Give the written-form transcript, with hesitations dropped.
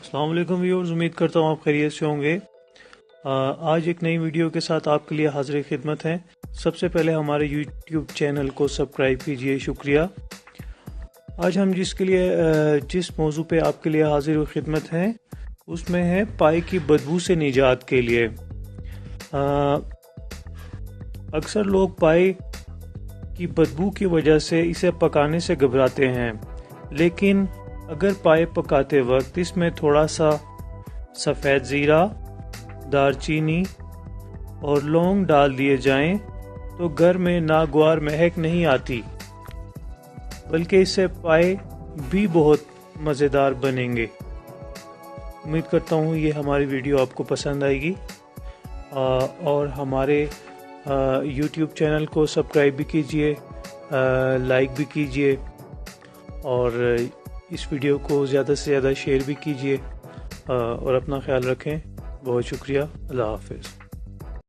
السلام علیکم ویورز، امید کرتا ہوں آپ خیریت سے ہوں گے۔ آج ایک نئی ویڈیو کے ساتھ آپ کے لیے حاضر خدمت ہیں۔ سب سے پہلے ہمارے یوٹیوب چینل کو سبسکرائب کیجئے، شکریہ۔ آج ہم جس موضوع پہ آپ کے لیے حاضر و خدمت ہیں اس میں ہے پائے کی بدبو سے نجات کے لیے۔ اکثر لوگ پائے کی بدبو کی وجہ سے اسے پکانے سے گھبراتے ہیں، لیکن اگر پائے پکاتے وقت اس میں تھوڑا سا سفید زیرہ، دار چینی اور لونگ ڈال دیے جائیں تو گھر میں ناگوار مہک نہیں آتی، بلکہ اس سے پائے بھی بہت مزیدار بنیں گے۔ امید کرتا ہوں یہ ہماری ویڈیو آپ کو پسند آئے گی، اور ہمارے یوٹیوب چینل کو سبسکرائب بھی کیجئے، لائک بھی کیجئے، اور اس ویڈیو کو زیادہ سے زیادہ شیئر بھی کیجئے، اور اپنا خیال رکھیں۔ بہت شکریہ۔ اللہ حافظ۔